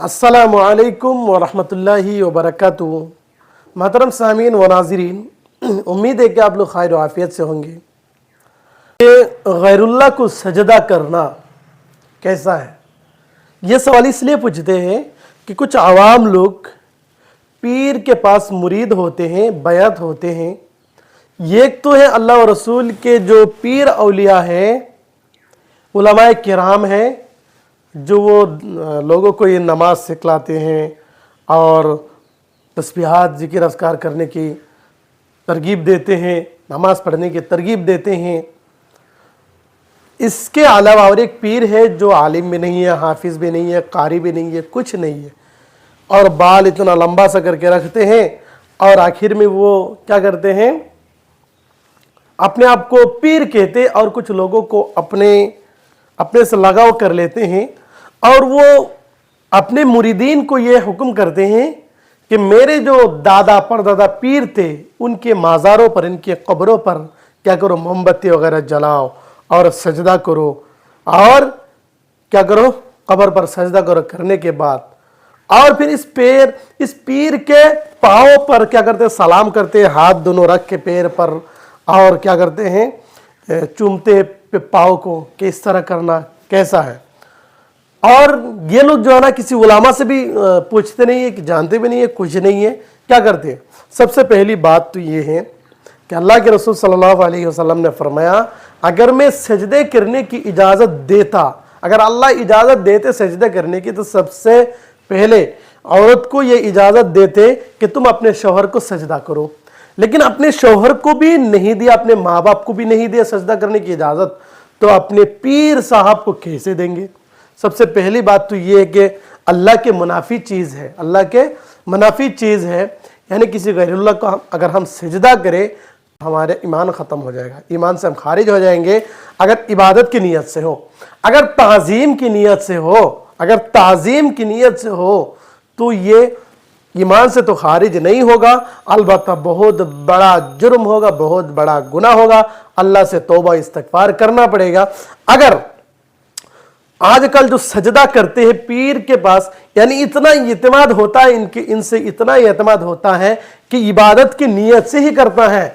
अस्सलामु अलैकुम वरहमतुल्लाहि वबरकातुहू। मोहतरम सामीन व नाज़रीन, उम्मीद है कि आप लोग खैर आफियत से होंगे। ये गैरुल्लाह को सजदा करना कैसा है, ये सवाल इसलिए पूछते हैं कि कुछ आवाम लोग पीर के पास मुरीद होते हैं, बैत होते हैं। एक तो है अल्लाह और रसूल के जो पीर औलिया हैं, उलमाए किराम हैं, जो वो लोगों को ये नमाज सिखलाते हैं और तस्बीहात ज़िक्र अज़कार करने की तरगीब देते हैं, नमाज पढ़ने की तरगीब देते हैं। इसके अलावा और एक पीर है जो आलिम भी नहीं है, हाफिज़ भी नहीं है, कारी भी नहीं है, कुछ नहीं है, और बाल इतना लंबा सा करके रखते हैं और आखिर में वो क्या करते हैं, अपने आप को पीर कहते और कुछ लोगों को अपने से लगाव कर लेते हैं और वो अपने मुरीदीन को ये हुक्म करते हैं कि मेरे जो दादा परदादा पीर थे उनके माज़ारों पर, इनके कब्रों पर क्या करो, मोमबत्ती वगैरह जलाओ और सजदा करो। और क्या करो, कब्र पर सजदा करो। करने के बाद और फिर इस पीर के पाँव पर क्या करते हैं, सलाम करते हैं, हाथ दोनों रख के पैर पर, और क्या करते हैं, चूमते पाँव को कि इस तरह करना कैसा है। और ये लोग जो है ना, किसी उलामा से भी पूछते नहीं है, कि जानते भी नहीं है, कुछ नहीं है। क्या करते हैं, सबसे पहली बात तो ये है कि अल्लाह के रसूल सल्लल्लाहु अलैहि वसल्लम ने फरमाया, अगर मैं सजदे करने की इजाज़त देता, अगर अल्लाह इजाज़त देते सजदे करने की, तो सबसे पहले औरत को ये इजाज़त देते कि तुम अपने शौहर को सजदा करो। लेकिन अपने शौहर को भी नहीं दिया, अपने माँ बाप को भी नहीं दिया सजदा करने की इजाज़त, तो अपने पीर साहब को कैसे देंगे। सबसे पहली बात तो ये है कि अल्लाह के मुनाफी चीज़ है, अल्लाह के मुनाफी चीज़ है, यानी किसी गैरुल्लाह को अगर हम सजदा करें, हमारे ईमान ख़त्म हो जाएगा, ईमान से हम खारिज हो जाएंगे। अगर इबादत की नीयत से हो, अगर ताज़ीम की नीयत से हो, अगर ताज़ीम की नीयत से हो, तो ये ईमान से तो खारिज नहीं होगा, अलबत्ता बहुत बड़ा जुर्म होगा, बहुत बड़ा गुनाह होगा, अल्लाह से तौबा इस्तिग़फ़ार करना पड़ेगा। अगर आजकल जो सजदा करते हैं पीर के पास, यानी इतना इत्मीनान होता है इनसे इतना इत्मीनान होता है कि इबादत की नीयत से ही करता है,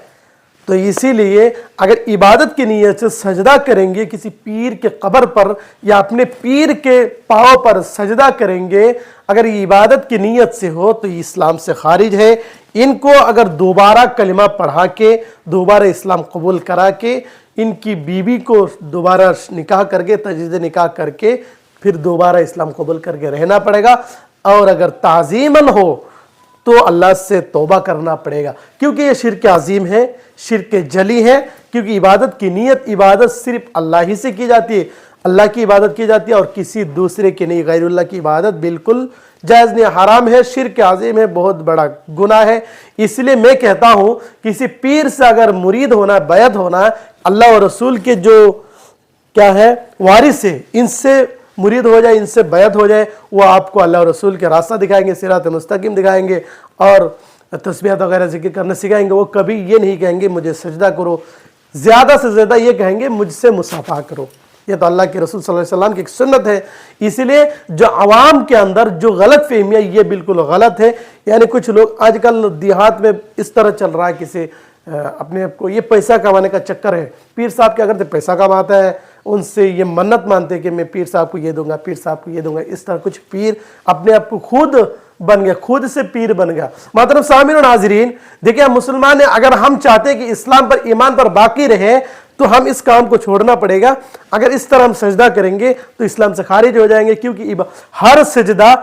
तो इसीलिए अगर इबादत की नीयत से सजदा करेंगे किसी पीर के कब्र पर या अपने पीर के पाँव पर सजदा करेंगे, अगर ये इबादत की नीयत से हो तो इस्लाम से खारिज है। इनको अगर दोबारा कलिमा पढ़ा के, दोबारा इस्लाम कबूल करा के, इनकी बीवी को दोबारा निकाह करके, तजदीद निकाह करके, फिर दोबारा इस्लाम कबूल करके रहना पड़ेगा। और अगर ताज़ीमन हो तो अल्लाह से तौबा करना पड़ेगा, क्योंकि ये शिर्क अज़ीम है, शिर्क जली है। क्योंकि इबादत की नीयत, इबादत सिर्फ अल्लाह ही से की जाती है, अल्लाह की इबादत की जाती है और किसी दूसरे की नहीं। गैरुल्लाह की इबादत बिल्कुल जायज़ नहीं, हराम है, शिर्क अज़ीम है, बहुत बड़ा गुनाह है। इसलिए मैं कहता हूँ, किसी पीर से अगर मुरीद होना, बैत होना, अल्लाह और रसूल के जो क्या है वारिस है, इनसे मुरीद हो जाए, इनसे बैत हो जाए, वो आपको अल्लाह और रसूल के रास्ता दिखाएंगे, सिरात मुस्तकीम दिखाएंगे और तस्बीहात वगैरह जिक्र करना सिखाएंगे। वो कभी ये नहीं कहेंगे मुझे सजदा करो, ज़्यादा से ज़्यादा ये कहेंगे मुझसे मुसाफा करो। ये तो अल्लाह के रसूल सल्लल्लाहु अलैहि वसल्लम की एक सुन्नत है। इसीलिए जो आवाम के अंदर जो गलत फहमियाँ, ये बिल्कुल गलत है। यानी कुछ लोग आजकल देहात में इस तरह चल रहा है, किसी अपने आप को ये पैसा कमाने का चक्कर है। पीर साहब क्या करते, पैसा कमाता है, उनसे ये मन्नत मानते कि मैं पीर साहब को ये दूंगा, पीर साहब को ये दूंगा। इस तरह कुछ पीर अपने आप को खुद बन गया, खुद से पीर बन गया। मोहतरम सामीन और नाज़रीन, देखिए मुसलमान है, अगर हम चाहते हैं कि इस्लाम पर, ईमान पर बाकी रहे, तो हम इस काम को छोड़ना पड़ेगा। अगर इस तरह हम सजदा करेंगे तो इस्लाम से खारिज हो जाएंगे, क्योंकि हर सजदा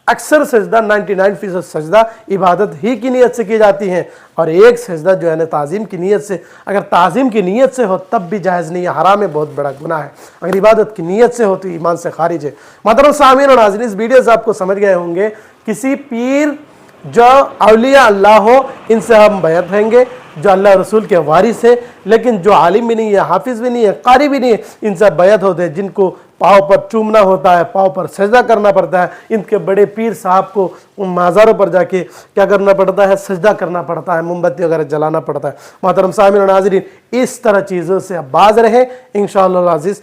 अक्सर सजदा 99% सजदा इबादत ही की नीयत से की जाती है, और एक सजदा जो है ना ताज़ीम की नीयत से, अगर ताज़ीम की नीयत से हो तब भी जायज़ नहीं है, हराम है, बहुत बड़ा गुनाह है। अगर इबादत की नीयत से हो तो ईमान से खारिज है। मोहतरम सामीन और नाज़रीन, इस वीडियो से आपको समझ गए होंगे, किसी पीर जो औलिया अल्लाह हो, इनसे हम बैत रहेंगे, जो अल्लाह रसूल के वारिस है। लेकिन जो आलिम भी नहीं है, हाफिज़ भी नहीं है, कारी भी नहीं है, इनसे बैत होते हैं, जिनको पाँव पर चूमना होता है, पाँव पर सजदा करना पड़ता है। इनके बड़े पीर साहब को उन माज़ारों पर जाके क्या करना पड़ता है, सजदा करना पड़ता है, मोमबत्ती वगैरह जलाना पड़ता है। मोहतरम सामीन और नाज़रीन, इस तरह चीज़ों से बाज रहे इंशाअल्लाह अज़ीज़।